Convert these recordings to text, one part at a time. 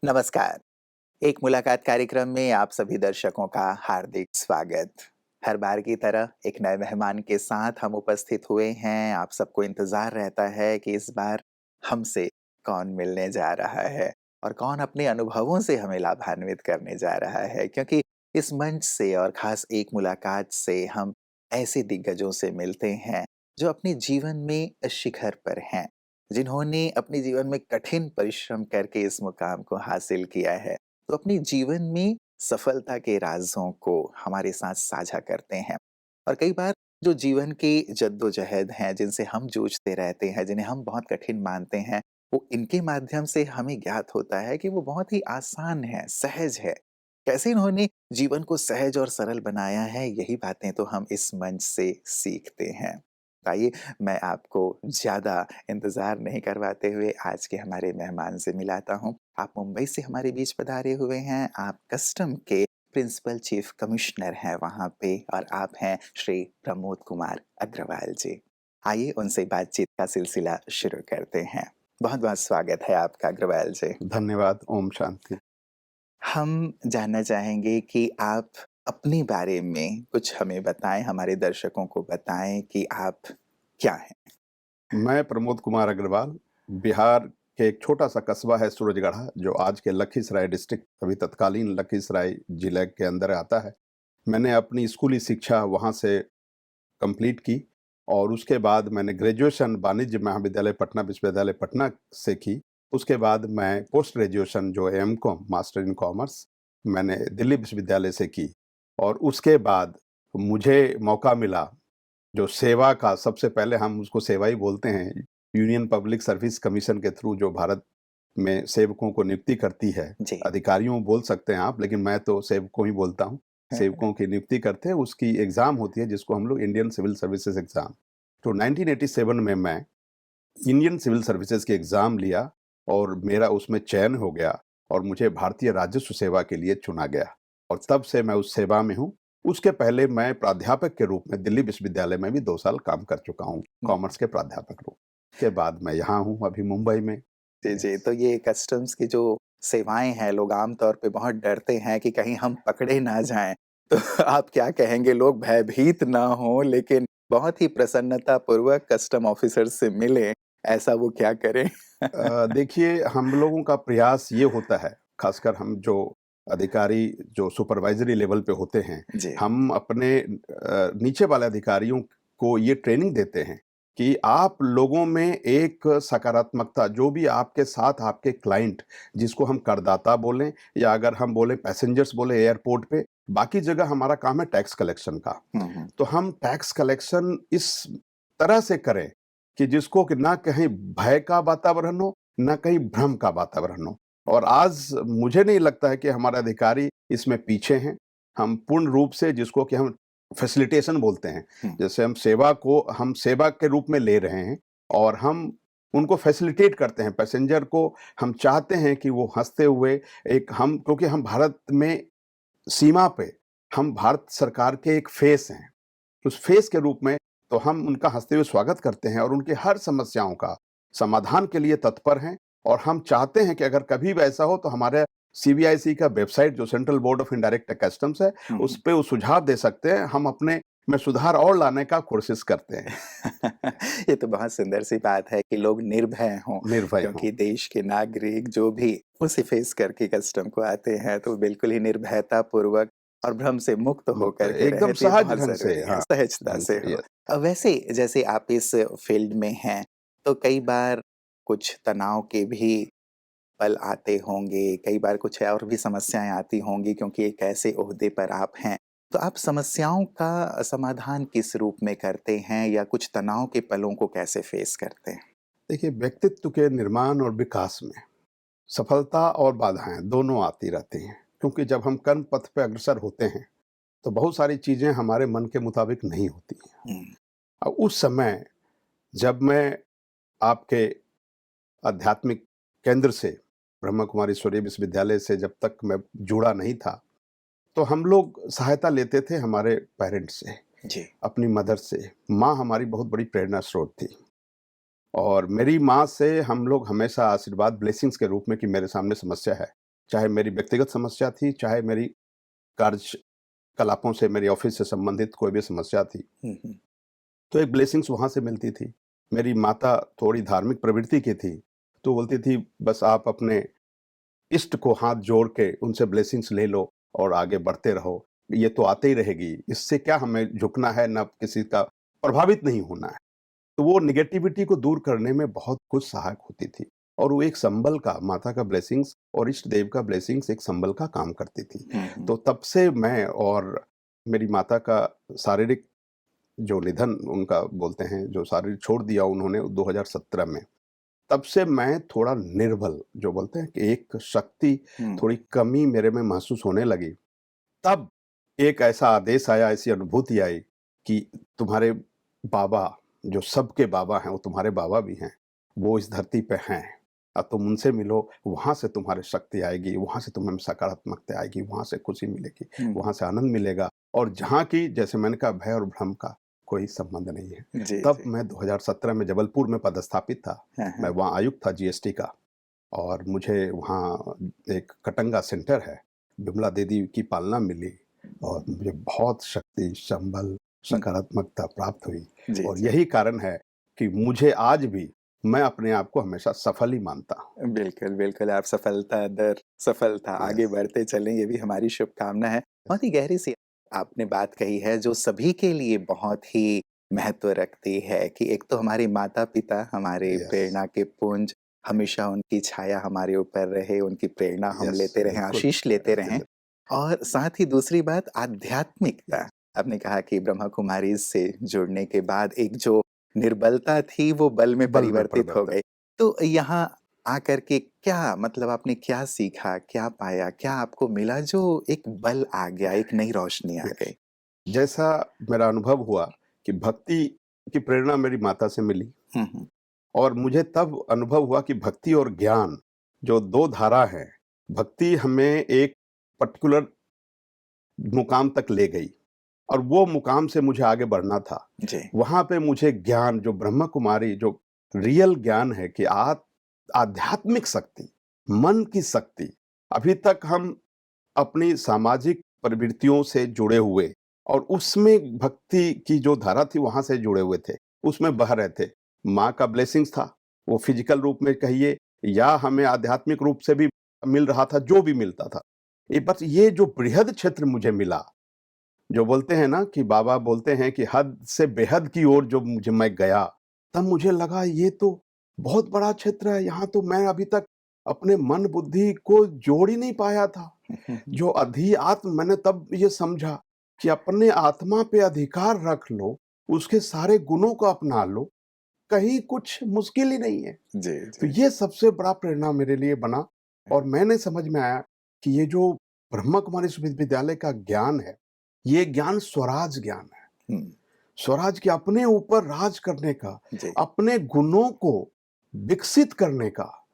नमस्कार। एक मुलाकात कार्यक्रम में आप सभी दर्शकों का हार्दिक स्वागत। हर बार की तरह एक नए मेहमान के साथ हम उपस्थित हुए हैं। आप सबको इंतज़ार रहता है कि इस बार हमसे कौन मिलने जा रहा है और कौन अपने अनुभवों से हमें लाभान्वित करने जा रहा है। क्योंकि इस मंच से और ख़ास एक मुलाकात से हम ऐसे दिग्गजों से मिलते हैं, जो अपने जीवन में शिखर पर हैं। जिन्होंने अपने जीवन में कठिन परिश्रम करके इस मुकाम को हासिल किया है, तो अपने जीवन में सफलता के राज़ों को हमारे साथ साझा करते हैं। और कई बार जो जीवन की जद्दोजहद हैं, जिनसे हम जूझते रहते हैं, जिन्हें हम बहुत कठिन मानते हैं, वो इनके माध्यम से हमें ज्ञात होता है कि वो बहुत ही आसान है, सहज है। कैसे इन्होंने जीवन को सहज और सरल बनाया है, यही बातें तो हम इस मंच से सीखते हैं। आइए, मैं आपको ज़्यादा इंतज़ार नहीं करवाते हुए आज के हमारे मेहमान से मिलाता हूँ। आप मुंबई से हमारे बीच पधारे हुए हैं, आप कस्टम के प्रिंसिपल चीफ कमिश्नर हैं वहाँ पे और आप हैं श्री प्रमोद कुमार अग्रवाल जी। आइए उनसे बातचीत का सिलसिला शुरू करते हैं। बहुत-बहुत स्वागत है आपका अग्रवाल जी। धन्यवाद। ओम शांति। हम जानना चाहेंगे कि आप अपने बारे में कुछ हमें बताएँ, हमारे दर्शकों को बताएँ कि आप क्या हैं? मैं प्रमोद कुमार अग्रवाल, बिहार के एक छोटा-सा कस्बा है सूरजगढ़ा, जो आज के लखीसराय डिस्ट्रिक्ट, अभी तत्कालीन लखीसराय जिले के अंदर आता है। मैंने अपनी स्कूली शिक्षा वहाँ से कंप्लीट की और उसके बाद मैंने ग्रेजुएशन वाणिज्य महाविद्यालय पटना विश्वविद्यालय पटना से की। उसके बाद मैं पोस्ट ग्रेजुएशन जो एमकॉम मास्टर इन कॉमर्स मैंने दिल्ली विश्वविद्यालय से की और उसके बाद मुझे मौका मिला जो सेवा का सबसे पहले हम उसको सेवा ही बोलते हैं, यूनियन पब्लिक सर्विस कमीशन के थ्रू जो भारत में सेवकों को नियुक्ति करती है, जी। अधिकारियों बोल सकते हैं आप, लेकिन मैं तो सेवकों ही बोलता हूँ। सेवकों की नियुक्ति करते हैं, उसकी एग्ज़ाम होती है जिसको हम लोग इंडियन सिविल सर्विसेज़ एग्ज़ाम। तो 1987 में मैं इंडियन सिविल सर्विसेज़ की एग्ज़ाम लिया और मेरा उसमें चयन हो गया और मुझे भारतीय राजस्व सेवा के लिए चुना गया और तब से मैं उस सेवा में हूँ। उसके पहले मैं प्राध्यापक के रूप में दिल्ली विश्वविद्यालय में भी 2 साल काम कर चुका हूँ, कॉमर्स के प्राध्यापक रूप। के बाद मैं यहाँ हूँ अभी मुंबई में। जी, जी। यस। तो ये कस्टम्स की जो सेवाएँ हैं, लोग आम तौर पे बहुत डरते हैं कि कहीं हम पकड़े ना जाएँ। तो आप क्या कहेंगे लोग भयभीत ना हों लेकिन बहुत ही प्रसन्नतापूर्वक कस्टम ऑफ़िसर से मिलें, ऐसा वो क्या करें? देखिए हम लोगों का प्रयास ये होता है, ख़ासकर हम जो अधिकारी जो सुपरवाइज़री लेवल पे होते हैं, जी। हम अपने नीचे वाले अधिकारियों को ये ट्रेनिंग देते हैं कि आप लोगों में एक सकारात्मकता जो भी आपके साथ आपके क्लाइंट जिसको हम करदाता बोलें या अगर हम बोलें पैसेंजर्स बोले एयरपोर्ट पे, बाकी जगह हमारा काम है टैक्स कलेक्शन का। हुँ, हुँ। तो हम टैक्स कलेक्शन इस तरह से करें कि जिसको कि ना कहीं भय का वातावरण हो, ना कहीं भ्रम का वातावरण हो। और आज मुझे नहीं लगता है कि हमारे अधिकारी इसमें पीछे हैं। हम पूर्ण रूप से जिसको कि हम फैसिलिटेशन बोलते हैं, हुँ। जैसे हम सेवा के रूप में ले रहे हैं और हम उनको फैसिलिटेट करते हैं। पैसेंजर को हम चाहते हैं कि वो हँसते हुए एक हम क्योंकि हम भारत में सीमा पे हम भारत सरकार के एक फेस हैं। उस फेस के रूप में तो हम उनका हँसते हुए स्वागत करते हैं और उनकी हर समस्याओं का समाधान के लिए तत्पर हैं और हम चाहते हैं कि अगर कभी भी ऐसा हो तो हमारे सीबीआईसी का वेबसाइट जो central board of indirect customs है, हुँ, उस हुँ। पे वो सुझाव दे सकते हैं। हम अपने में सुधार और लाने का कोशिश करते हैं। ये तो बहुत सुंदर सी बात है कि लोग निर्भय हों, निर्भय हों। क्योंकि देश के नागरिक जो भी उसे फेस करके कस्टम को आते हैं, तो बिल्कुल ही निर्भयतापूर्वक और भ्रम से मुक्त मुक्त होकर के एकदम रहें, तो ये सहज बहुत ढंग से ज़रूरी है, हाँ, सहजता ढंग से से हो। यस। वैसे जैसे आप इस फ़ील्ड में हैं, तो कई बार कुछ तनाव के भी पल आते होंगे, कई बार कुछ और भी समस्याएँ आती होंगी क्योंकि एक ऐसे ओहदे पर आप हैं। तो आप समस्याओं का समाधान किस रूप में करते हैं या कुछ तनाव के पलों को कैसे फ़ेस करते हैं? देखिए व्यक्तित्व के निर्माण और विकास में सफलता और बाधाएँ दोनों आती रहती हैं, क्योंकि जब हम कर्म पथ पे अग्रसर होते हैं, तो बहुत सारी चीज़ें हमारे मन के मुताबिक नहीं होती हैं। हुँ, उस समय जब मैं आपके आध्यात्मिक केंद्र से, ब्रह्मा कुमारी ईश्वरीय विश्वविद्यालय से जब तक मैं जुड़ा नहीं था, तो हम लोग सहायता लेते थे हमारे पेरेंट्स से, जी। अपनी मदर से। माँ हमारी बहुत बड़ी प्रेरणा स्रोत थी और मेरी माँ से हम लोग हमेशा आशीर्वाद ब्लेसिंग्स के रूप में कि मेरे सामने समस्या है, चाहे मेरी व्यक्तिगत समस्या थी, चाहे मेरी कार्यकलापों से, मेरी ऑफ़िस से संबंधित कोई भी समस्या थी, हुँ, हुँ। तो एक ब्लेसिंग्स वहाँ से मिलती थी। मेरी माता थोड़ी धार्मिक प्रवृत्ति की थी, तो बोलती थी, "बस आप अपने इष्ट को हाथ जोड़ के उनसे ब्लेसिंग्स ले लो और आगे बढ़ते रहो। ये तो आते ही रहेगी, इससे क्या हमें झुकना है, ना किसी का प्रभावित नहीं होना है।" तो वो नेगेटिविटी को दूर करने में बहुत कुछ सहायक होती थी और वो एक संबल का, माता का ब्लेसिंग्स और इष्ट देव का ब्लेसिंग्स एक संबल का काम करती थी। हुँ, हुँ। तो तब से मैं और मेरी माता का शारीरिक जो निधन उनका बोलते हैं, जो शरीर छोड़ दिया उन्होंने 2017 में, तब से मैं थोड़ा निर्बल, जो बोलते हैं कि एक शक्ति, हुँ, थोड़ी कमी मेरे में महसूस होने लगी। तब एक ऐसा आदेश आया, ऐसी अनुभूति आई कि तुम्हारे बाबा, जो सबके बाबा हैं, वो तुम्हारे बाबा भी हैं, वो इस धरती पे हैं। अब तुम उनसे मिलो, वहाँ से तुम्हारी शक्ति आएगी, वहाँ से तुम्हें सकारात्मकता आएगी, वहाँ से खुशी मिलेगी, हुँ। वहाँ से आनंद मिलेगा और जहाँ की, जैसे मैंने कहा, भय और भ्रम का कोई संबंध नहीं है। जी, तब जी। मैं 2017 में जबलपुर में पदस्थापित था। हाँ, मैं हाँ। वहाँ आयुक्त था जीएसटी का और मुझे वहाँ एक कटंगा सेंटर है, विमला दीदी की पालना मिली और मुझे बहुत शक्ति, संबल, हुँ। सकारात्मकता प्राप्त हुई जी, और जी। यही कारण है कि मुझे आज भी, मैं अपने आप को हमेशा सफल ही मानता हूँ। बिल्कुल, बिल्कुल, आप सफलता दर सफलता आगे यस, बढ़ते चलें, ये भी हमारी शुभकामना है। बहुत ही गहरी-सी आपने बात कही है, जो सभी के लिए बहुत ही महत्व रखती है कि एक तो हमारे माता-पिता हमारे यस, प्रेरणा के पुंज, हमेशा उनकी छाया हमारे ऊपर रहे, उनकी प्रेरणा हम यस, लेते रहें, बिल्कुल, आशीष लेते रहें जिंदा और साथ ही दूसरी बात आध्यात्मिकता। यस, आपने कहा कि ब्रह्मा कुमारीज़ से जुड़ने के बाद एक जो निर्बलता थी, वो बल में बल में परिवर्तित हो परिवर्तन। गई। तो यहाँ आकर के क्या मतलब आपने क्या सीखा, क्या पाया, क्या आपको मिला जो एक बल आ गया, एक नई रोशनी आ यस, गई? जैसा मेरा अनुभव हुआ कि भक्ति की प्रेरणा मेरी माता से मिली हुँ, हुँ। और मुझे तब अनुभव हुआ कि भक्ति और ज्ञान जो 2 धारा हैं, भक्ति हमें एक पर्टिकुलर मुकाम तक ले गई और वो मुकाम से मुझे आगे बढ़ना था। जी। वहाँ पे मुझे ज्ञान, जो ब्रह्म कुमारी, जो रियल ज्ञान है कि आध्यात्मिक शक्ति, मन की शक्ति, अभी तक हम अपनी सामाजिक प्रवृत्तियों से जुड़े हुए और उसमें भक्ति की जो धारा थी वहाँ से जुड़े हुए थे, उसमें बह रहे थे। माँ का ब्लेसिंग्स था, वो फिजिकल रूप में कहिए या हमें आध्यात्मिक रूप से भी मिल रहा था, जो भी मिलता था। बस ये जो बृहद क्षेत्र मुझे मिला, जो बोलते हैं ना कि बाबा बोलते हैं कि हद से बेहद की ओर जो मैं गया, तब मुझे लगा ये तो बहुत बड़ा क्षेत्र है, यहाँ तो मैं अभी तक अपने मन बुद्धि को जोड़ ही नहीं पाया था। जो अध्यात्म, मैंने तब ये समझा कि अपने आत्मा पे अधिकार रख लो, उसके सारे गुणों को अपना लो, कहीं कुछ मुश्किल ही नहीं है। जी, तो जी। ये सबसे बड़ा प्रेरणा मेरे लिए बना और मैंने समझ में आया कि ये जो ब्रह्मा कुमारी विश्वविद्यालय का ज्ञान है, ये ज्ञान स्वराज ज्ञान है। हुँ, स्वराज के अपने ऊपर राज करने का, जी। अपने गुणों को विकसित करने का।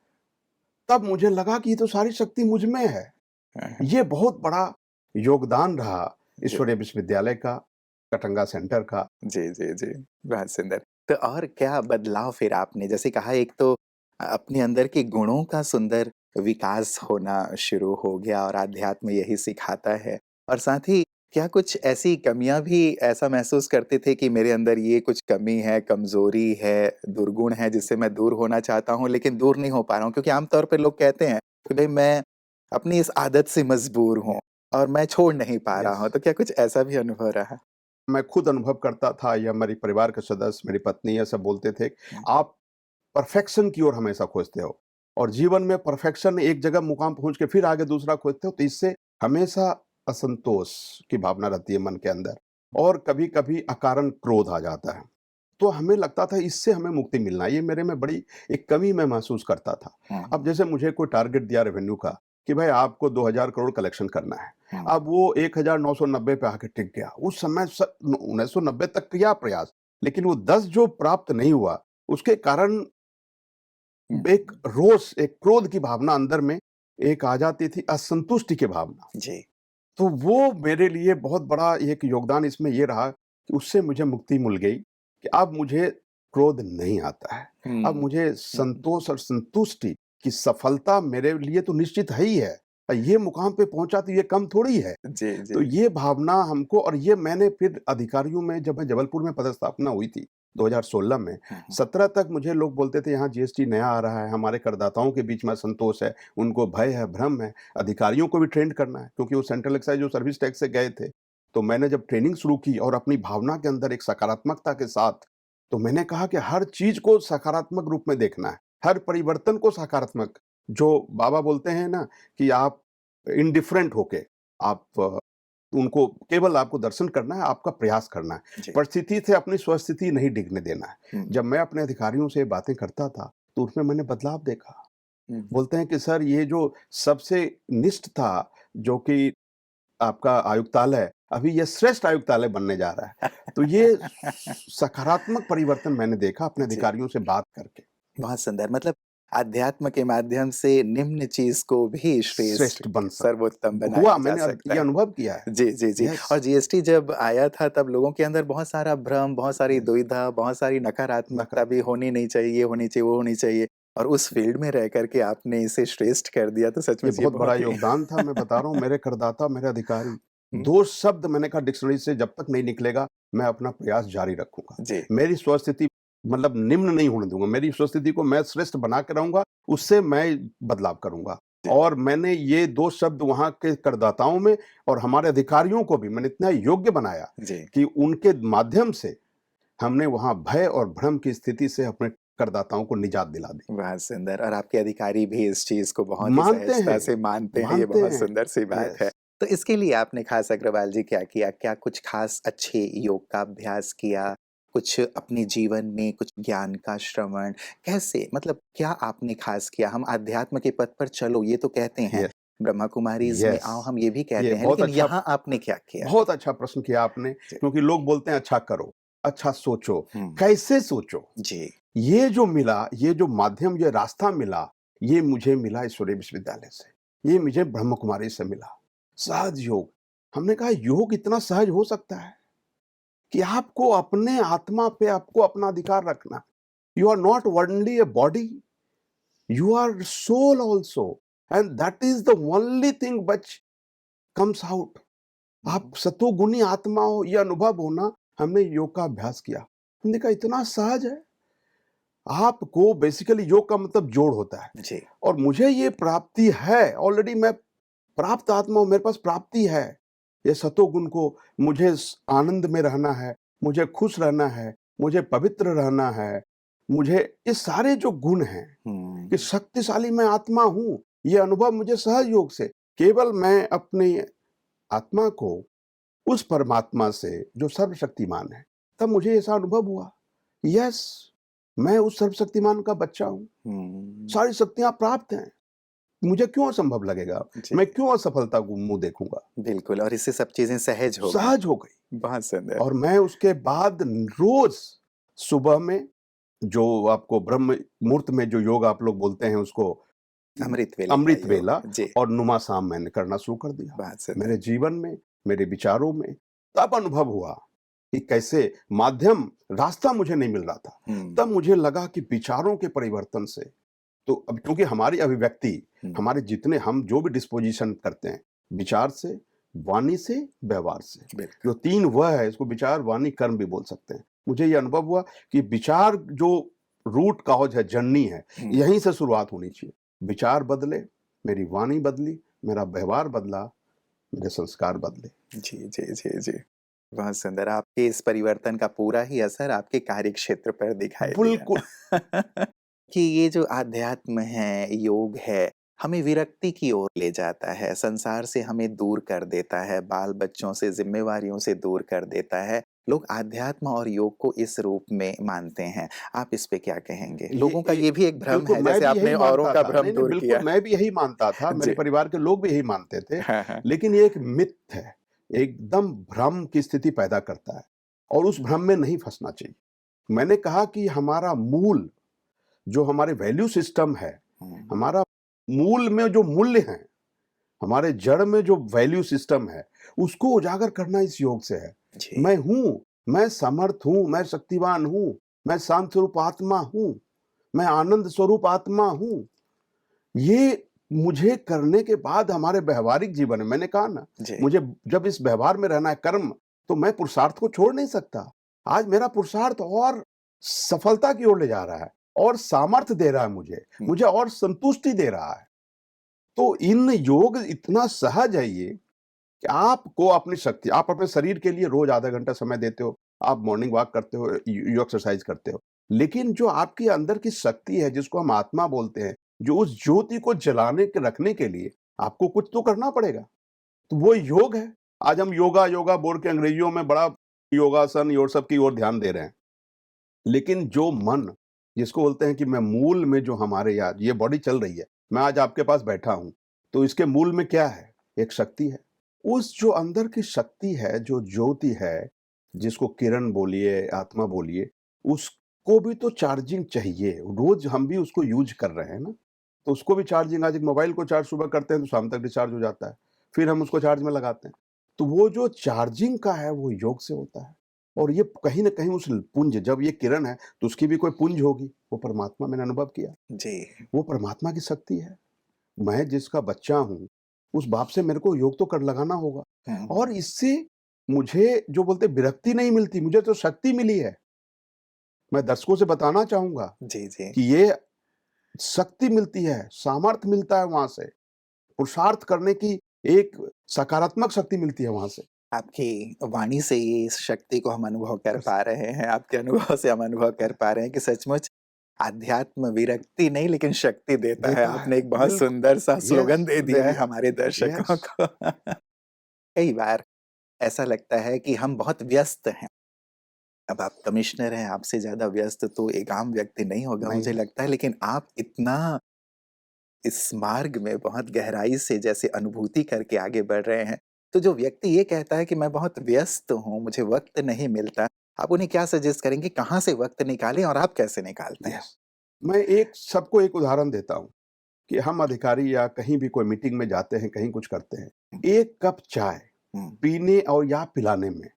तब मुझे लगा कि ये तो सारी शक्ति मुझ में है। हाँ, हाँ। ये बहुत बड़ा योगदान रहा जी। ईश्वरीय विश्वविद्यालय का, कटंगा सेंटर का। जी, जी, जी। बहुत सुंदर। तो और क्या बदलाव फिर आपने जैसे कहा एक तो अपने अंदर के गुणों का सुंदर विकास होना शुरू हो गया और आध्यात्म यही सिखाता है और साथ ही क्या कुछ ऐसी कमियाँ भी ऐसा महसूस करते थे कि मेरे अंदर ये कुछ कमी है, कमज़ोरी है, दुर्गुण है जिससे मैं दूर होना चाहता हूँ लेकिन दूर नहीं हो पा रहा हूँ? क्योंकि आम तौर पे लोग कहते हैं कि भई मैं अपनी इस आदत से मजबूर हूँ और मैं छोड़ नहीं पा रहा यस, हूँ। तो क्या कुछ ऐसा भी अनुभव रहा? मैं खुद अनुभव करता था या मेरे परिवार के सदस्य, मेरी पत्नी ये सब बोलते थे, हुँ, आप परफेक्शन की ओर हमेशा खोजते हो और जीवन में परफेक्शन, एक जगह मुकाम पहुँच के फिर आगे दूसरा खोजते हो, तो इससे हमेशा असंतोष की भावना रहती है मन के अंदर और कभी-कभी अकारण क्रोध आ जाता है। तो हमें लगता था इससे हमें मुक्ति मिलना है, ये मेरे में बड़ी एक कमी मैं महसूस करता था। हुँ, अब जैसे मुझे कोई टारगेट दिया रेवेन्यू का कि भाई आपको 2000 करोड़ कलेक्शन करना है। हुँ, अब वो 1990 पे आके टिक गया। उस समय 1990 तक किया प्रयास, लेकिन वो 10 जो प्राप्त नहीं हुआ, उसके कारण हुँ, एक रोष, एक क्रोध की भावना अंदर में एक आ जाती थी, असंतुष्टि की भावना। जी। तो वो मेरे लिए बहुत बड़ा एक योगदान इसमें ये रहा कि उससे मुझे मुक्ति मिल गई कि अब मुझे क्रोध नहीं आता है। अब हुँ, मुझे हुँ, संतोष और संतुष्टि की सफलता मेरे लिए तो निश्चित है ही है। ये मुकाम पे पहुंचा तो ये कम थोड़ी है। जी, तो जी। ये भावना हमको, और ये मैंने फिर अधिकारियों में, जब मैं जबलपुर में पदस्थापना हुई थी 2016 में, हुँ, हुँ। 17 तक मुझे लोग बोलते थे यहाँ जीएसटी नया आ रहा है, हमारे करदाताओं के बीच में असंतोष है, उनको भय है, भ्रम है, अधिकारियों को भी ट्रेंड करना है, क्योंकि वो सेंट्रल एक्साइज जो सर्विस टैक्स से गए थे। तो मैंने जब ट्रेनिंग शुरू की और अपनी भावना के अंदर एक सकारात्मकता के साथ, तो मैंने कहा कि हर चीज को सकारात्मक रूप में देखना है, हर परिवर्तन को सकारात्मक, जो बाबा बोलते हैं ना कि आप इंडिफरेंट होके, आप उनको केवल आपको दर्शन करना है, आपका प्रयास करना है। जी। परिस्थिति से अपनी स्वस्थिति नहीं डिगने देना है। हुँ, जब मैं अपने अधिकारियों से ये बातें करता था, तो उसमें मैंने बदलाव देखा। हुँ, हुँ। बोलते हैं कि सर ये जो सबसे निष्ठ था, जो कि आपका आयुक्तालय, अभी ये श्रेष्ठ आयुक्तालय बनने जा रहा है। तो ये सकारात्मक परिवर्तन मैंने देखा अपने जी। अधिकारियों से बात करके। बहुत सुंदर मतलब अध्यात्म के माध्यम से निम्न चीज़ को भी श्रेष्ठ, श्रेष्ठ बन सर्वोत्तम सकता बनाया हुआ, जा मैंने सकता ये है। अनुभव किया है। जी, जी, जी। यस, और जीएसटी जब आया था तब लोगों के अंदर बहुत सारा भ्रम, बहुत सारी यस, दुविधा, बहुत सारी नकारात्मकता भी नकारात्मक। होनी नहीं चाहिए, ये होनी चाहिए, वो होनी चाहिए और उस फ़ील्ड में रह कर के आपने इसे श्रेष्ठ कर दिया तो ये सचमुच ये बहुत बड़ा बहुत ही योगदान था, मैं बता रहा हूँ, मेरे करदाता, मेरे अधिकारी। हुँ, 2 शब्द मैंने कहा डिक्शनरी से जब तक नहीं निकलेगा, मैं अपना प्रयास जारी रखूँगा। जी, मेरी स्वस्थिति मतलब निम्न नहीं होने दूँगा, मेरी स्वस्थिति को मैं श्रेष्ठ बना के रहूँगा, उससे मैं बदलाव करूँगा। जी, और मैंने ये 2 शब्द वहाँ के करदाताओं में और हमारे अधिकारियों को भी मैंने इतना योग्य बनाया जी। कि उनके माध्यम से हमने वहाँ भय और भ्रम की स्थिति से अपने करदाताओं को निजात दिला दी। बहुत सुंदर और आपके अधिकारी भी इस चीज़ को बहुत ही मानते सहजता हैं, से मानते हैं, ये मानते बहुत हैं। सुंदर-सी बात है। यस। तो इसके लिए आपने ख़ास अग्रवाल जी क्या किया? क्या कुछ ख़ास अच्छे योग का अभ्यास किया? कुछ अपने जीवन में कुछ ज्ञान का श्रवण, कैसे मतलब क्या आपने ख़ास किया? हम अध्यात्म के पथ पर चलो ये तो कहते हैं, यस, ब्रह्मा कुमारीज़ में यस। आओ हम ये भी ये कहते हैं, लेकिन यहाँ आपने क्या किया? बहुत अच्छा प्रश्न किया आपने, जी। क्योंकि लोग बोलते हैं अच्छा करो, अच्छा सोचो, हुँ, कैसे सोचो? जी, ये जो मिला, ये जो माध्यम, ये रास्ता मिला, ये मुझे मिला ईश्वरीय विश्वविद्यालय से, ये मुझे ब्रह्म कुमारी से मिला। सहज योग, हमने कहा योग इतना सहज हो सकता है कि आपको अपने आत्मा पे आपको अपना अधिकार रखना। You are not only a body, you are soul also, and that is the only thing which comes out. आप हुँ, सतोगुणी आत्मा हो, ये अनुभव होना। हमने योग का अभ्यास किया, हमने कहा इतना सहज है। आपको बेसिकली योग का मतलब जोड़ होता है, जी, और मुझे ये प्राप्ति है, ऑलरेडी मैं प्राप्त आत्मा हूं, मेरे पास प्राप्ति है। ये सतोगुण को, मुझे आनंद में रहना है, मुझे खुश रहना है, मुझे पवित्र रहना है, मुझे ये सारे जो गुण हैं कि हुँ, शक्तिशाली मैं आत्मा हूं, ये अनुभव मुझे सहज योग से, केवल मैं अपनी आत्मा को उस परमात्मा से जो सर्वशक्तिमान है, तब मुझे ऐसा अनुभव हुआ, यस, मैं उस सर्वशक्तिमान का बच्चा हूँ, हुँ, सारी शक्तियाँ प्राप्त हैं, मुझे क्यों असंभव लगेगा? जी, मैं क्यों असफलता को मुँह देखूँगा? बिल्कुल और इससे सब चीज़ें सहज हो गईं। सहज हो गई। बहुत सुंदर। और मैं उसके बाद रोज़ सुबह में, जो आपको ब्रह्म मुहूर्त में जो योग आप लोग बोलते हैं उसको, अमृत वेले का अमृत योग। वेला जी, और नुमासाम मैंने करना शुरू कर दिया। बहुत सुंदर। मेरे जीवन में, मेरे विचारों में तब अनुभव हुआ कि कैसे माध्यम, रास्ता मुझे नहीं मिल रहा था। हुँ, तब मुझे लगा कि विचारों के परिवर्तन से, तो अब क्योंकि हमारी अभिव्यक्ति, हुँ, हमारे जितने हम जो भी डिस्पोज़िशन करते हैं, विचार से, वाणी से, व्यवहार से। बिल्कुल। जो 3 व है, इसको विचार, वाणी, कर्म भी बोल सकते हैं। मुझे ये अनुभव हुआ कि विचार जो रूट कॉज़ है, जननी है, हुँ, यहीं से शुरुआत होनी चाहिए। विचार बदले, मेरी वाणी बदली, मेरा व्यवहार बदला, मेरे संस्कार बदले। जी, जी, जी, जी। बहुत सुंदर। आपके इस परिवर्तन का पूरा ही असर आपके कार्यक्षेत्र पर दिखाई दिया। बिल्कुल। कि ये जो आध्यात्म है, योग है, हमें विरक्ति की ओर ले जाता है, संसार से हमें दूर कर देता है, बाल-बच्चों से, ज़िम्मेवारियों से दूर कर देता है। लोग आध्यात्म और योग को इस रूप में मानते हैं। आप इस पे क्या कहेंगे? लोगों का ये ये भी एक भ्रम बिल्कुल है, मैं जैसे भी यही आपने औरों मानता का था। भ्रम नहीं, नहीं, दूर बिल्कुल किया। मैं भी यही मानता था, मेरे जी। परिवार के लोग भी यही मानते थे। हाँ, हाँ। लेकिन ये एक मिथ है, एकदम भ्रम की स्थिति पैदा करता है, और उस भ्रम में नहीं फँसना चाहिए। मैंने कहा कि हमारा मूल, जो हमारे वैल्यू सिस्टम है, हुँ, हमारा मूल में जो मूल्य हैं, हमारे जड़ में जो वैल्यू सिस्टम है, उसको उजागर करना इस योग से है। जी। मैं हूँ, मैं समर्थ हूँ, मैं शक्तिवान हूँ, मैं शांत स्वरूप आत्मा हूँ, मैं आनंद स्वरूप आत्मा हूँ। ये मुझे करने के बाद हमारे व्यवहारिक जीवन में मैंने कहा ना, जी। मुझे जब इस व्यवहार में रहना है कर्म, तो मैं पुरुषार्थ को छोड़ नहीं सकता। आज मेरा पुरुषार्थ और सफलता की ओर ले जा रहा है और सामर्थ्य दे रहा है मुझे और संतुष्टि दे रहा है। तो इन योग इतना सहज है ये कि आपको अपनी शक्ति, आप अपने शरीर के लिए रोज आधा घंटा समय देते हो, आप मॉर्निंग वॉक करते हो, यू एक्सरसाइज करते हो। लेकिन जो आपके अंदर की शक्ति है, जिसको हम आत्मा बोलते हैं, जो उस ज्योति को जलाने के रखने के लिए आपको कुछ तो करना पड़ेगा। तो वो योग है। आज हम योगा, योगा बोल के अंग्रेजियों में बड़ा योगासन और सब की ओर ध्यान दे रहे हैं। लेकिन जो मन, जिसको बोलते हैं कि मैं मूल में जो हमारे यार ये बॉडी चल रही है, मैं आज आपके पास बैठा हूँ, तो इसके मूल में क्या है? एक शक्ति है। उस जो अंदर की शक्ति है, जो ज्योति है, जिसको किरण बोलिए, आत्मा बोलिए, उसको भी तो चार्जिंग चाहिए। रोज हम भी उसको यूज कर रहे हैं ना, तो उसको भी चार्जिंग, आज एक मोबाइल को चार्ज सुबह करते हैं तो शाम तक डिस्चार्ज हो जाता है, फिर हम उसको चार्ज में लगाते हैं। तो वो जो चार्जिंग का है वो योग से होता है। और ये कहीं न कहीं उस पुंज, जब ये किरण है तो उसकी भी कोई पुंज होगी, वो परमात्मा मैंने अनुभव किया। जी। वो परमात्मा की शक्ति है। मैं जिसका बच्चा हूँ, उस बाप से मेरे को योग तो कर लगाना होगा। हुँ। और इससे मुझे जो बोलते हैं विरक्ति नहीं मिलती, मुझे तो शक्ति मिली है। मैं दर्शकों से बताना चाहूँगा जी, जी। कि ये शक्ति मिलती है, सामर्थ्य मिलता है वहाँ से, पुरुषार्थ करने की एक सकारात्मक शक्ति मिलती है वहाँ से। आपकी वाणी से ही इस शक्ति को हम अनुभव कर बस पा रहे हैं, आपके अनुभव से हम अनुभव कर पा रहे हैं कि सचमुच आध्यात्म विरक्ति नहीं लेकिन शक्ति देता है। देता है, आपने एक बहुत बिल्कुल। सुंदर सा यस, स्लोगन दे दे दिया है दिया। हमारे दर्शकों यस, को। कई बार ऐसा लगता है कि हम बहुत व्यस्त हैं। अब आप कमिश्नर हैं, आपसे ज़्यादा व्यस्त तो एक आम व्यक्ति नहीं होगा नहीं मुझे है। लगता है, लेकिन आप इतना इस मार्ग में बहुत गहराई से जैसे अनुभूति करके आगे बढ़ रहे हैं, तो जो व्यक्ति ये कहता है कि मैं बहुत व्यस्त हूँ, मुझे वक़्त नहीं मिलता, आप उन्हें क्या सजेस्ट करेंगे कहाँ से वक़्त निकालें और आप कैसे निकालते हैं? यस। मैं एक सबको एक उदाहरण देता हूँ कि हम अधिकारी या कहीं भी कोई मीटिंग में जाते हैं, कहीं कुछ करते हैं। हुँ, 1 कप चाय हुँ, पीने और या पिलाने में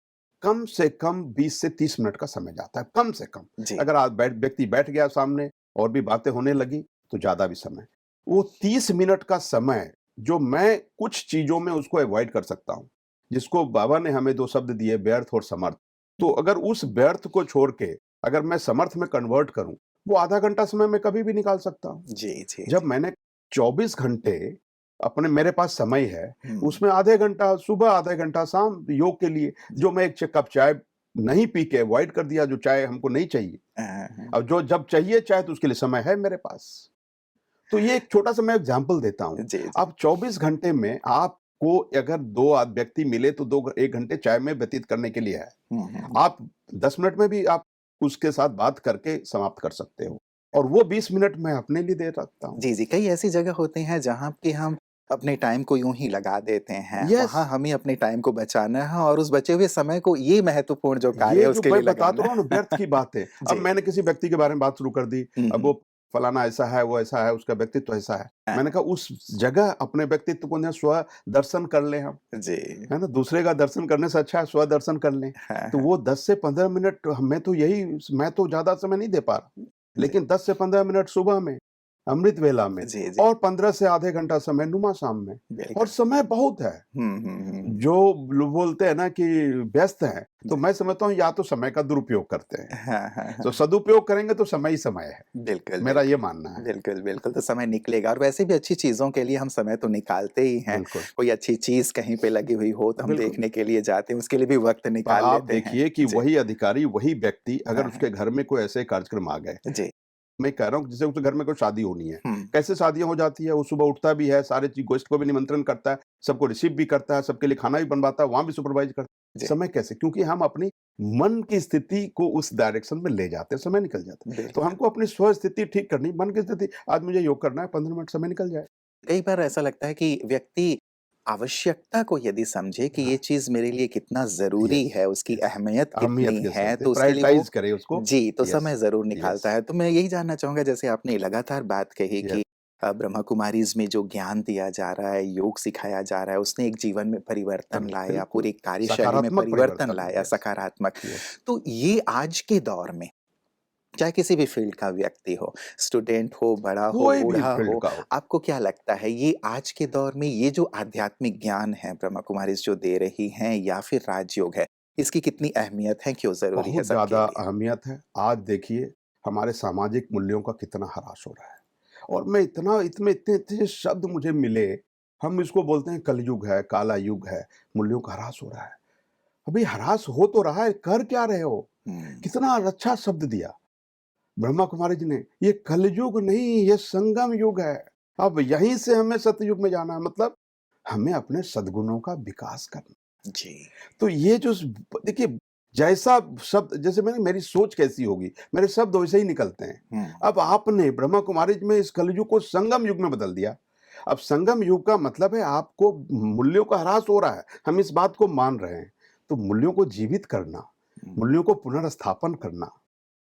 कम से कम 20 से 30 मिनट का समय जाता है, कम से कम। जी। अगर आज व्यक्ति बैठ गया सामने और भी बातें होने लगी, तो ज़्यादा भी समय। वो 30 मिनट का समय जो मैं कुछ चीज़ों में उसको अवॉइड कर सकता हूँ, जिसको बाबा ने हमें 2 शब्द दिए, व्यर्थ और समर्थ। तो अगर उस व्यर्थ को छोड़ के अगर मैं समर्थ में कन्वर्ट करूँ, वो आधा घंटा समय मैं कभी भी निकाल सकता हूँ। जी, जी, जब जी। मैंने 24 घंटे अपने मेरे पास समय है, हुँ, उसमें आधे घंटा सुबह, आधे घंटा शाम योग के लिए, जी। जो मैं 1 कप चाय नहीं पी के अवॉइड कर दिया, जो चाय हमको नहीं चाहिए। हाँ। अब जो जब चाहिए चाय तो उसके लिए समय है मेरे पास। तो ये एक छोटा-सा मैं एग्ज़ाम्पल देता हूँ। जी, जी। अब 24 घंटे में आपको अगर 2 व्यक्ति मिले तो 1 घंटे चाय में व्यतीत करने के लिए है। हुँ, हुँ। आप 10 मिनट में भी आप उसके साथ बात करके समाप्त कर सकते हो और वो 20 मिनट मैं अपने लिए दे सकता हूँ। जी, जी, कई ऐसी जगह होती हैं जहाँ पे हम अपने टाइम को यूँ ही लगा देते हैं। यस। वहाँ हमें अपने टाइम को बचाना है और उस बचे हुए समय को ये महत्वपूर्ण जो कार्य ये है जो उसके लिए मैं बता तो लगाना रहा हूँ ना व्यर्थ है। की बात है। अब जी। मैंने किसी व्यक्ति के बारे में बात शुरू कर दी, हुँ, अब हुँ। वो फलाना ऐसा है, वो ऐसा है, उसका व्यक्तित्व ऐसा है। हाँ, मैंने कहा उस जगह अपने व्यक्तित्व को ना स्व दर्शन कर लें हम, जी। है ना? दूसरे का दर्शन करने से अच्छा है स्व दर्शन कर लें। हाँ, तो हाँ। वो 10 से 15 मिनट मैं तो ज़्यादा समय नहीं दे पा रहा, जी, लेकिन 10 से 15 मिनट सुबह में, अमृत वेला में जी, जी, और 15 से आधे घंटा समय नुमा शाम में और बिल्कुल। समय बहुत है। हुँ, हुँ, हुँ। जो लोग बोलते हैं ना कि व्यस्त हैं, तो जी। मैं समझता हूँ या तो समय का दुरुपयोग करते हैं। हाँ, हाँ, तो हाँ। सदुपयोग करेंगे तो समय ही समय है। बिल्कुल, मेरा ये बिल्कुल। मानना है। बिल्कुल, बिल्कुल, तो समय निकलेगा और वैसे भी अच्छी चीज़ों के लिए हम समय तो निकालते ही हैं। बिल्कुल, कोई अच्छी चीज़ कहीं पे लगी हुई हो तो हम बिल्कुल। देखने के लिए जाते हैं, उसके लिए भी वक़्त पर निकाल आप लेते हैं। देखिए कि जी। वही अधिकारी, वही व्यक्ति हाँ, अगर हाँ। उसके घर में कोई ऐसे कार्यक्रम आ गए, जी। मैं कह रहा हूँ जैसे उसके घर में कोई शादी होनी है। हुँ। कैसे शादियाँ हो जाती है, वो सुबह उठता भी है, सारे ची गेस्ट को भी निमंत्रण करता है, सबको रिसीव भी करता है, सबके लिए खाना भी बनवाता है, वहाँ भी सुपरवाइज़ करता है। जी, समय कैसे? क्योंकि हम अपनी मन की स्थिति को उस डायरेक्शन में ले जाते हैं, समय निकल जाता है। तो बिल्कुल। हमको अपनी स्व स्थिति ठीक करनी, मन की स्थिति आज मुझे योग करना है, 15 मिनट समय निकल जाए। कई बार ऐसा लगता है कि व्यक्ति आवश्यकता को यदि समझे कि हाँ, ये चीज़ मेरे लिए कितना ज़रूरी यस, है, उसकी यस। अहमियत अहमियत कितनी के है, साथ तो उसके लिए वो प्रायोरिटाइज़ करें उसको। जी, तो यस, समय ज़रूर यस, निकालता है। तो मैं यही जानना चाहूँगा जैसे आपने लगातार बात कही यस। कि ब्रह्मा कुमारीज़ में जो ज्ञान दिया जा रहा है, योग सिखाया जा रहा है, उसने एक जीवन में परिवर्तन लाया, बिल्कुल, पूरी कार्यशैली में सकारात्मक परिवर्तन परिवर्तन, लाया यस, सकारात्मक। यस, तो ये आज के दौर में चाहे किसी भी फ़ील्ड का व्यक्ति हो, स्टूडेंट हो, बड़ा हो, कोई भी बूढ़ा फील्ड हो, का हो। आपको क्या लगता है ये आज के दौर में ये जो आध्यात्मिक ज्ञान है ब्रह्मा कुमारीज़ जो दे रही हैं या फिर राजयोग है, इसकी कितनी अहमियत है, क्यों ज़रूरी है बहुत सबके ज़्यादा लिए? अहमियत है। आज देखिए हमारे सामाजिक मूल्यों का कितना ह्रास हो रहा है और मैं इतना इतने इतने इतने शब्द मुझे मिले, हम इसको बोलते हैं कलयुग है, काला युग है, मूल्यों का ह्रास हो रहा है। अभी ह्रास हो तो रहा है, कर क्या रहे हो? हुँ, कितना अच्छा शब्द दिया ब्रह्मा कुमारी जी ने, ये कलयुग नहीं, ये संगम युग है। अब यहीं से हमें सतयुग में जाना है, मतलब हमें अपने सद्गुणों का विकास करना। जी। तो ये जो देखिए, जैसा शब्द जैसे मैंने मेरी सोच कैसी होगी, मेरे शब्द वैसे ही निकलते हैं। हुँ, अब आपने ब्रह्मा कुमारी जी में इस कलयुग को संगम युग में बदल दिया। अब संगम युग का मतलब है आपको मूल्यों का ह्रास हो रहा है, हम इस बात को मान रहे हैं। तो मूल्यों को जीवित करना, हुँ, मूल्यों को पुनर्स्थापन करना,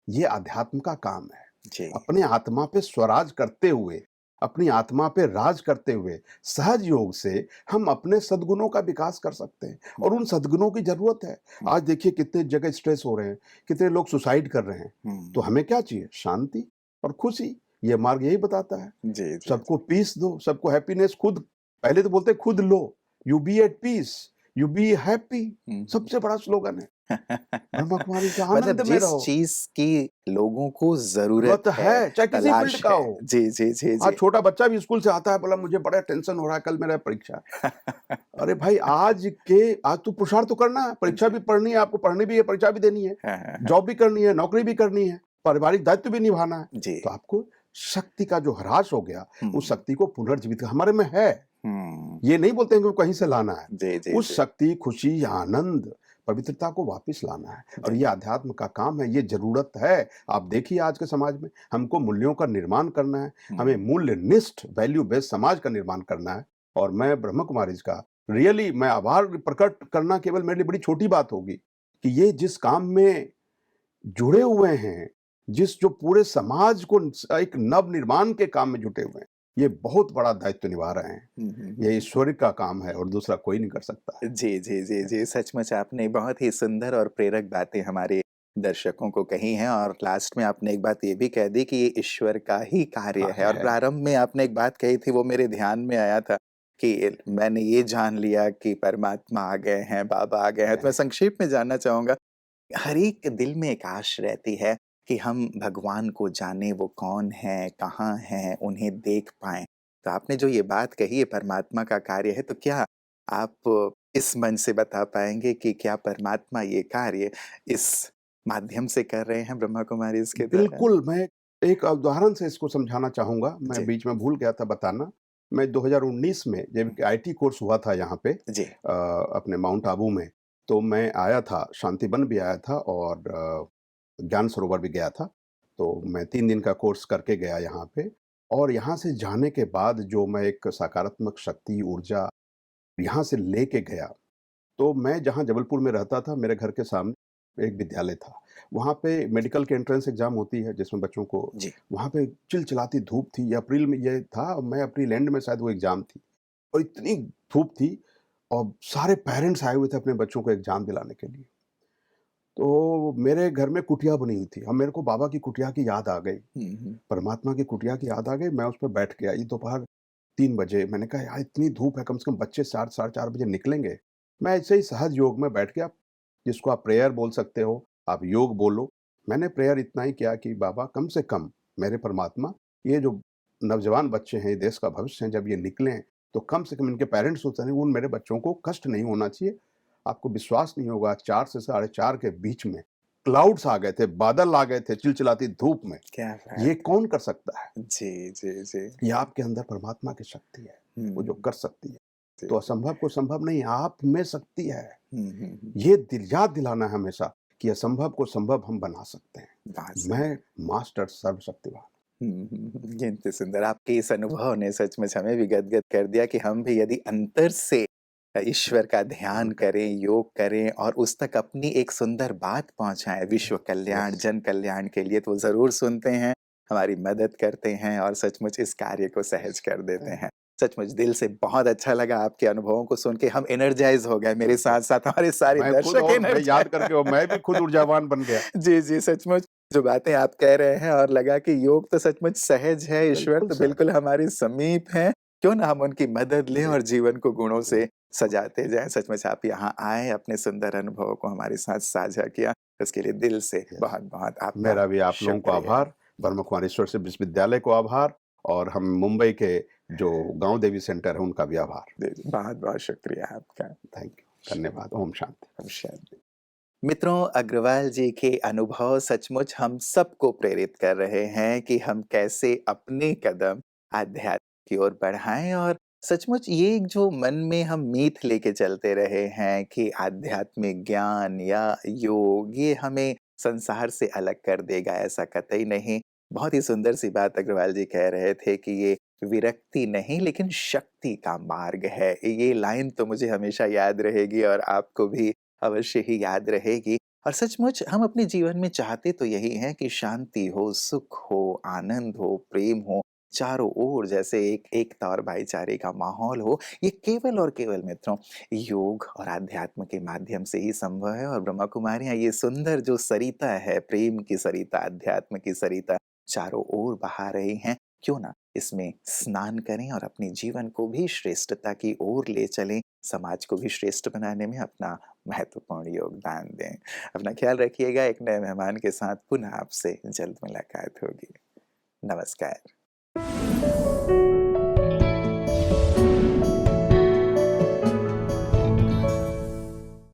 ये अध्यात्म का काम है। जी। अपने आत्मा पे स्वराज करते हुए, अपनी आत्मा पे राज करते हुए, सहज योग से हम अपने सद्गुणों का विकास कर सकते हैं हुँ, और उन सद्गुणों की ज़रूरत है। हुँ, आज देखिए कितने जगह स्ट्रेस हो रहे हैं, कितने लोग सुसाइड कर रहे हैं। तो हुँ, हमें क्या चाहिए? शांति और खुशी। ये मार्ग यही बताता है। जी, जी, सबको पीस दो, सबको हैप्पीनेस खुद, पहले तो बोलते हैं खुद लो, you be at peace, you be happy. हुँ, हुँ। सबसे बड़ा स्लोगन है। ब्रह्मा कुमारी के मतलब आनंद में जिस रहो। चीज़ की लोगों को ज़रूरत ज़रूरत है, है, चाहे किसी फील्ड तलाश का है। हो। जी, जी, जी, आज जी। छोटा बच्चा भी स्कूल से आता है, बोला मुझे बड़ा टेंशन हो रहा है, कल मेरा परीक्षा है। अरे भाई, आज तो पुरुषार्थ तो करना है, परीक्षा जी। भी पढ़नी है, आपको पढ़नी भी है, परीक्षा भी देनी है, हाँ, हाँ, हाँ। जॉब भी करनी है, नौकरी भी करनी है, पारिवारिक दायित्व भी निभाना है। जी। तो आपको शक्ति का जो ह्रास हो गया, उस हुँ, शक्ति को पुनर्जीवित हमारे में है। हुँ। ये नहीं बोलते हैं कि कहीं से लाना है। जी, जी, उस जी। शक्ति, खुशी, आनंद, पवित्रता को वापस लाना है और जी। ये अध्यात्म का काम है, ये ज़रूरत है। आप देखिए आज के समाज में हमको मूल्यों का निर्माण करना है, हमें हुँ, मूल्यनिष्ठ वैल्यू बेस्ड समाज का निर्माण करना है और मैं ब्रह्म कुमारीज़ का रियली मैं आभार प्रकट करना केवल मेरे लिए बड़ी छोटी बात होगी कि ये जिस काम में जुड़े हुए हैं, जिस जो पूरे समाज को एक नव निर्माण के काम में जुटे हुए हैं, ये बहुत बड़ा दायित्व निभा रहे हैं। हुँ, हुँ, ये हुँ। ईश्वर का काम है और दूसरा कोई नहीं कर सकता है। जी, जी, जी, जी। सचमुच आपने बहुत ही सुंदर और प्रेरक बातें हमारे दर्शकों को कही हैं और लास्ट में आपने एक बात ये भी कह दी कि ये ईश्वर का ही कार्य है कार्य और है। प्रारंभ में आपने एक बात कही थी वो मेरे ध्यान में आया था कि मैंने ये जान लिया कि परमात्मा आ गए हैं, बाबा आ गए हैं। तो मैं संक्षेप में जानना चाहूँगा, हर एक दिल में एक आश रहती है कि हम भगवान को जानें, वो कौन हैं, कहाँ हैं, उन्हें देख पाएँ। तो आपने जो ये बात कही ये परमात्मा का कार्य है, तो क्या आप इस मंच से बता पाएँगे कि क्या परमात्मा ये कार्य इस माध्यम से कर रहे हैं ब्रह्मा कुमारी इसके द्वारा? बिल्कुल, मैं एक उदाहरण से इसको समझाना चाहूँगा, मैं जी। बीच में भूल गया था बताना। मैं 2019 में जब हुँ, आईटी कोर्स हुआ था यहाँ पे जी। अपने माउंट आबू में, तो मैं आया था, शांतिवन भी आया था और ज्ञान सरोवर भी गया था। तो मैं 3 दिन का कोर्स करके गया यहाँ पे और यहाँ से जाने के बाद जो मैं एक सकारात्मक शक्ति, ऊर्जा यहाँ से लेके गया, तो मैं जहाँ जबलपुर में रहता था, मेरे घर के सामने एक विद्यालय था। वहाँ पे मेडिकल की एंट्रेंस एग्ज़ाम होती है, जिसमें बच्चों को जी। वहाँ पे चिलचिलाती धूप थी, ये अप्रैल में ये था, मैं अप्रैल एंड में शायद वो एग्ज़ाम थी और इतनी धूप थी और सारे पेरेंट्स आए हुए थे अपने बच्चों को एग्ज़ाम दिलाने के लिए। तो मेरे घर में कुटिया बनी हुई थी। अब मेरे को बाबा की कुटिया की याद आ गई, हुँ, हुँ। परमात्मा की कुटिया की याद आ गई, मैं उस पे बैठ गया। ये दोपहर 3 बजे, मैंने कहा यार इतनी धूप है, कम से कम बच्चे 4 साढ़े 4 बजे निकलेंगे। मैं ऐसे ही सहज योग में बैठ गया, जिसको आप प्रेयर बोल सकते हो, आप योग बोलो। मैंने प्रेयर इतना ही किया कि बाबा कम से कम मेरे परमात्मा, ये जो नौजवान बच्चे हैं, ये देश का भविष्य हैं, जब ये निकलें, तो कम से कम इनके पेरेंट्स होते हैं, उन मेरे बच्चों को कष्ट नहीं होना चाहिए। आपको विश्वास नहीं होगा 4 से साढ़े 4 के बीच में क्लाउड्स आ गए थे, बादल आ गए थे चिलचिलाती धूप में। क्या ये बात! कौन कर सकता है? जी, जी, जी। ये आपके अंदर परमात्मा की शक्ति है, वो जो हुँ, कर सकती है। जी, तो जी। असंभव को संभव नहीं, आप में शक्ति है। हुँ, हुँ, हुँ। ये याद दिलाना है हमेशा कि असंभव को संभव हम बना सकते हैं। बहुत सही। मैं मास्टर सर्वशक्तिमान। हुँ, हुँ, हुँ। कितने सुंदर आपके इस अनुभव ने सचमुच हमें भी गदगद कर दिया कि हम भी यदि अंतर से ईश्वर का ध्यान करें, योग करें और उस तक अपनी एक सुंदर बात पहुँचाएँ विश्व कल्याण, यस, जन कल्याण के लिए तो ज़रूर सुनते हैं, हमारी मदद करते हैं और सचमुच इस कार्य को सहज कर देते हैं। सचमुच दिल से बहुत अच्छा लगा आपके अनुभवों को सुन के हम एनर्जाइज़ हो गए, मेरे बिल्कुल। साथ-साथ हमारे सारे मैं खुद दर्शक और मैं याद करके और मैं भी खुद एनर्जाइज़ ऊर्जावान बन गया। जी, जी, सचमुच जो बातें आप कह रहे हैं और लगा कि योग तो सचमुच सहज है, ईश्वर बिल्कुल तो सर। बिल्कुल हमारे समीप हैं, क्यों ना हम उनकी मदद लें जी, और जीवन को गुणों जी, से सजाते जाएँ। सचमुच आप यहाँ आए, अपने सुंदर अनुभवों को हमारे साथ साझा किया, उसके लिए दिल से यस। बहुत-बहुत आपका मेरा भी आप लोगों को शुक्रिया। आभार, ब्रह्म कुमारी ईश्वर विश्वविद्यालय को आभार और हम मुंबई के जो गाँव देवी सेंटर है उनका भी आभार। जी, जी, बहुत-बहुत शुक्रिया आपका। थैंक यू, धन्यवाद। ओम शांति। हम शायद मित्रों, अग्रवाल जी के अनुभव सचमुच हम सबको प्रेरित कर रहे हैं कि हम कैसे अपने कदम आध्यात्म की ओर बढ़ाएं और सचमुच ये एक जो मन में हम मीथ लेके चलते रहे हैं कि आध्यात्मिक ज्ञान या योग ये हमें संसार से अलग कर देगा, ऐसा कतई नहीं। बहुत ही सुंदर सी बात अग्रवाल जी कह रहे थे कि ये विरक्ति नहीं लेकिन शक्ति का मार्ग है। ये लाइन तो मुझे हमेशा याद रहेगी और आपको भी अवश्य ही याद रहेगी। और सचमुच हम अपने जीवन में चाहते तो यही हैं कि शांति हो, सुख हो, आनंद हो, प्रेम हो, चारों ओर जैसे एक एकता और भाईचारे का माहौल हो। ये केवल और केवल मित्रों योग और आध्यात्म के माध्यम से ही संभव है और ब्रह्मा कुमारियाँ ये सुंदर जो सरिता है, प्रेम की सरिता, अध्यात्म की सरिता चारों ओर बहा रही हैं। क्यों ना इसमें स्नान करें और अपने जीवन को भी श्रेष्ठता की ओर ले चलें, समाज को भी श्रेष्ठ बनाने में अपना महत्वपूर्ण योगदान दें। अपना ख्याल रखिएगा, एक नए मेहमान के साथ पुनः आपसे जल्द मुलाकात होगी। नमस्कार।